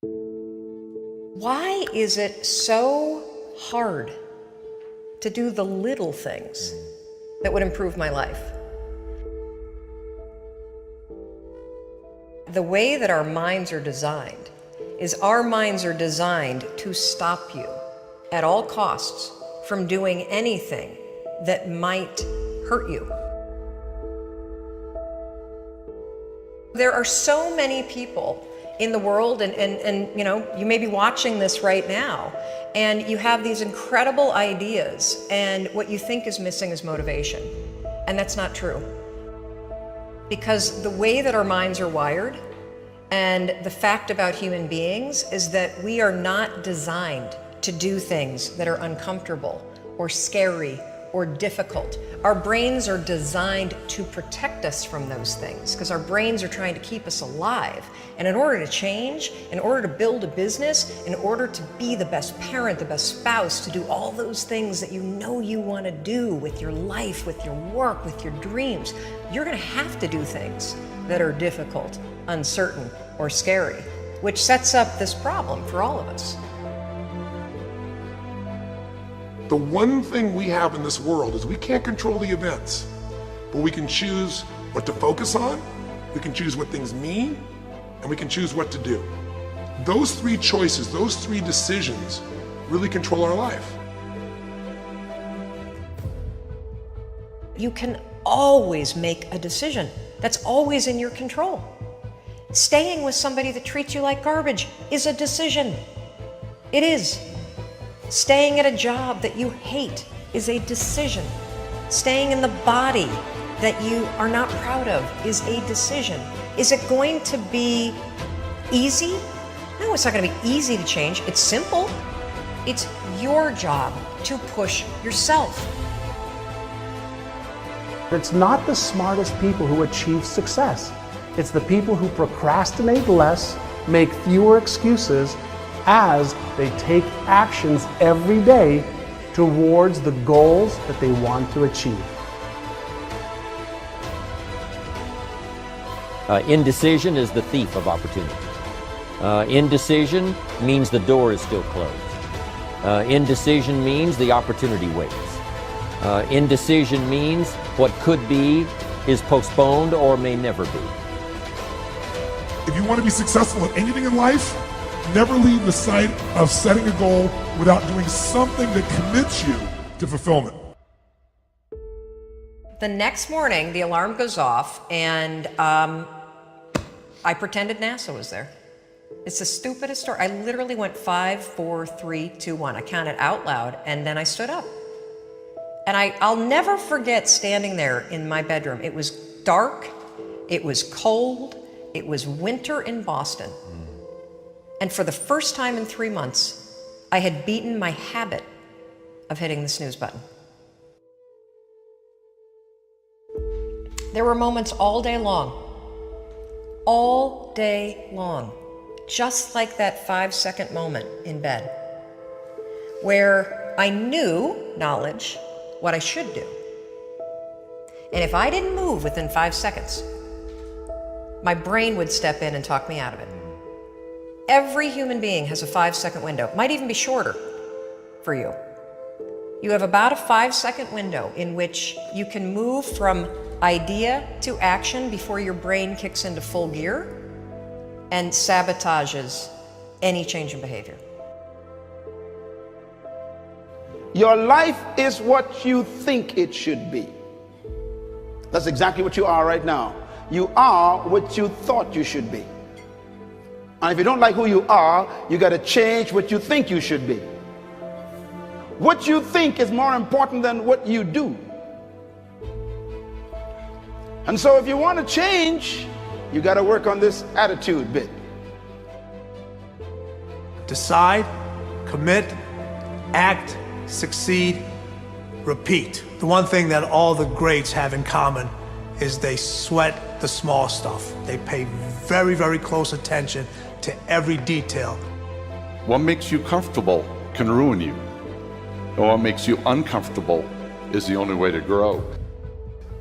Why is it so hard to do the little things that would improve my life? The way that our minds are designed is our minds are designed to stop you at all costs from doing anything that might hurt you. There are so many people in the world, and you know, you may be watching this right now, and you have these incredible ideas, and what you think is missing is motivation. And that's not true. Because the way that our minds are wired, and the fact about human beings, is that we are not designed to do things that are uncomfortable or scary or difficult. Our brains are designed to protect us from those things because our brains are trying to keep us alive. And in order to change, in order to build a business, in order to be the best parent, the best spouse, to do all those things that you know you want to do with your life, with your work, with your dreams, you're going to have to do things that are difficult, uncertain, or scary, which sets up this problem for all of us. The one thing we have in this world is we can't control the events, but we can choose what to focus on, we can choose what things mean, and we can choose what to do. Those three choices, those three decisions really control our life. You can always make a decision. That's always in your control. Staying with somebody that treats you like garbage is a decision. It is. Staying at a job that you hate is a decision. Staying in the body that you are not proud of is a decision. Is it going to be easy? No, it's not going to be easy to change. It's simple. It's your job to push yourself. It's not the smartest people who achieve success. It's the people who procrastinate less, make fewer excuses, as they take actions every day towards the goals that they want to achieve. Indecision is the thief of opportunity. Indecision means the door is still closed. Indecision means the opportunity waits. Indecision means what could be is postponed or may never be. If you want to be successful in anything in life, never leave the sight of setting a goal without doing something that commits you to fulfillment. The next morning, the alarm goes off, and I pretended NASA was there. It's the stupidest story. I literally went 5, 4, 3, 2, 1. I counted out loud, and then I stood up. And I'll never forget standing there in my bedroom. It was dark, it was cold, it was winter in Boston. And for the first time in 3 months, I had beaten my habit of hitting the snooze button. There were moments all day long, just like that 5-second moment in bed, where I knew, knowledge, what I should do. And if I didn't move within 5 seconds, my brain would step in and talk me out of it. Every human being has a 5-second window, might even be shorter for you. You have about a 5-second window in which you can move from idea to action before your brain kicks into full gear and sabotages any change in behavior. Your life is what you think it should be. That's exactly what you are right now. You are what you thought you should be. And if you don't like who you are, you got to change what you think you should be. What you think is more important than what you do. And so if you want to change, you got to work on this attitude bit. Decide, commit, act, succeed, repeat. The one thing that all the greats have in common is they sweat the small stuff. They pay very, very close attention to every detail. What makes you comfortable can ruin you. And what makes you uncomfortable is the only way to grow.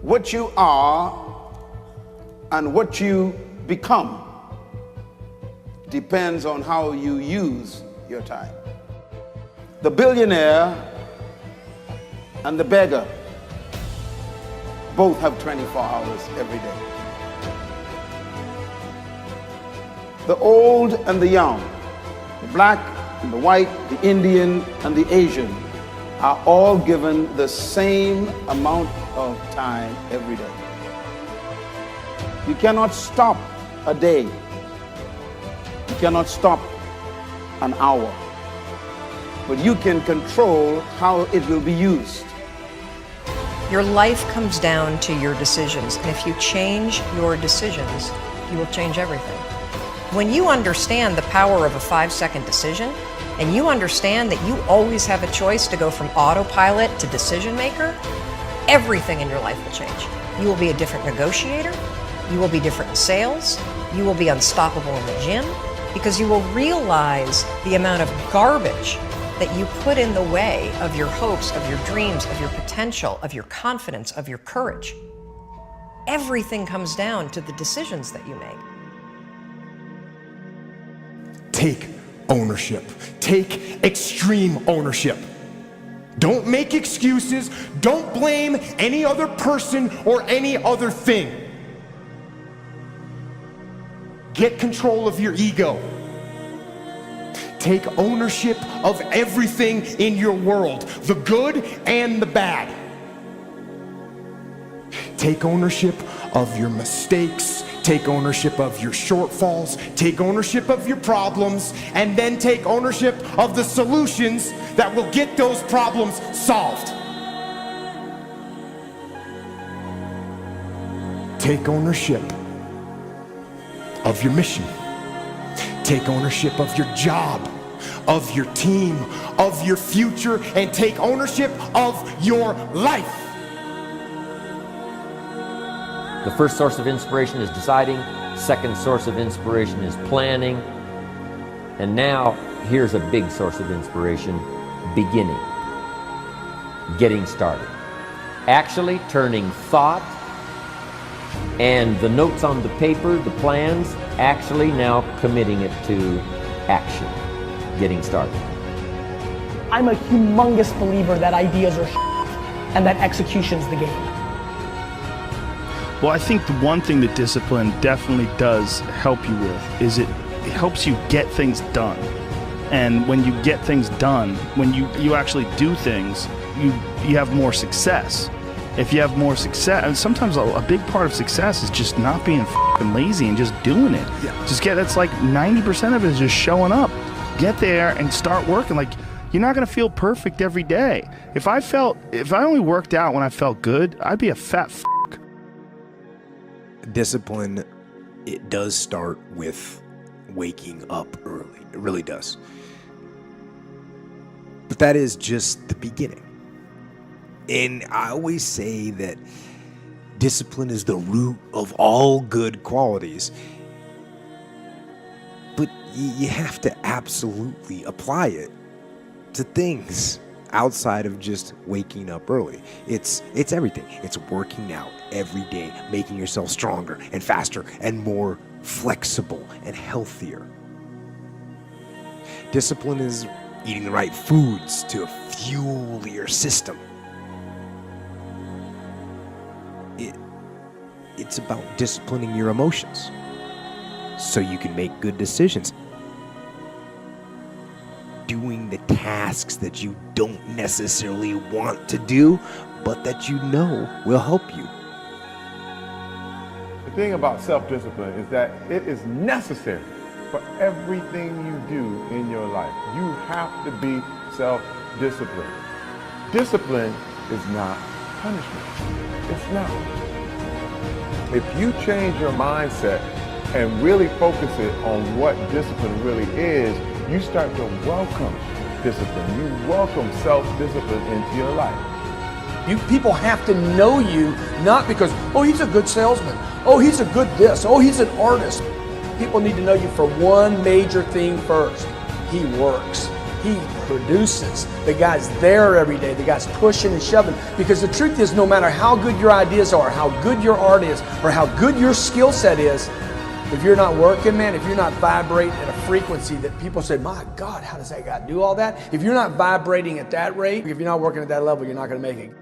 What you are and what you become depends on how you use your time. The billionaire and the beggar both have 24 hours every day. The old and the young, the black and the white, the Indian and the Asian are all given the same amount of time every day. You cannot stop a day. You cannot stop an hour. But you can control how it will be used. Your life comes down to your decisions, and if you change your decisions, you will change everything. When you understand the power of a 5-second decision, and you understand that you always have a choice to go from autopilot to decision maker, everything in your life will change. You will be a different negotiator, you will be different in sales, you will be unstoppable in the gym, because you will realize the amount of garbage that you put in the way of your hopes, of your dreams, of your potential, of your confidence, of your courage. Everything comes down to the decisions that you make. Take ownership. Take extreme ownership. Don't make excuses. Don't blame any other person or any other thing. Get control of your ego. Take ownership of everything in your world, the good and the bad. Take ownership of your mistakes, take ownership of your shortfalls, take ownership of your problems, and then take ownership of the solutions that will get those problems solved. Take ownership of your mission. Take ownership of your job, of your team, of your future, and take ownership of your life. The first source of inspiration is deciding. Second source of inspiration is planning. And now, here's a big source of inspiration, beginning. Getting started. Actually turning thought and the notes on the paper, the plans, actually now committing it to action. Getting started. I'm a humongous believer that ideas are and that execution's the game. Well, I think the one thing that discipline definitely does help you with is it helps you get things done. And when you get things done, when you actually do things, you have more success. If you have more success, and sometimes a big part of success is just not being f***ing lazy and just doing it. Yeah. That's like 90% of it is just showing up. Get there and start working. Like, you're not gonna feel perfect every day. If I only worked out when I felt good, I'd be a fat f***. Discipline, it does start with waking up early. It really does. But that is just the beginning. And I always say that discipline is the root of all good qualities. But you have to absolutely apply it to things outside of just waking up early. It's everything. It's working out every day, making yourself stronger and faster and more flexible and healthier. Discipline is eating the right foods to fuel your system. It's about disciplining your emotions so you can make good decisions. Doing the tasks that you don't necessarily want to do, but that you know will help you. The thing about self-discipline is that it is necessary for everything you do in your life. You have to be self-disciplined. Discipline is not punishment. It's not. If you change your mindset and really focus it on what discipline really is, you start to welcome discipline. You welcome self-discipline into your life. People have to know you, not because, oh, he's a good salesman. Oh, he's a good this. Oh, he's an artist. People need to know you for one major thing first. He works. He produces. The guy's there every day. The guy's pushing and shoving. Because the truth is, no matter how good your ideas are, how good your art is, or how good your skill set is, if you're not working, man, if you're not vibrating at a frequency that people say, my God, how does that guy do all that? If you're not vibrating at that rate, if you're not working at that level, you're not going to make it.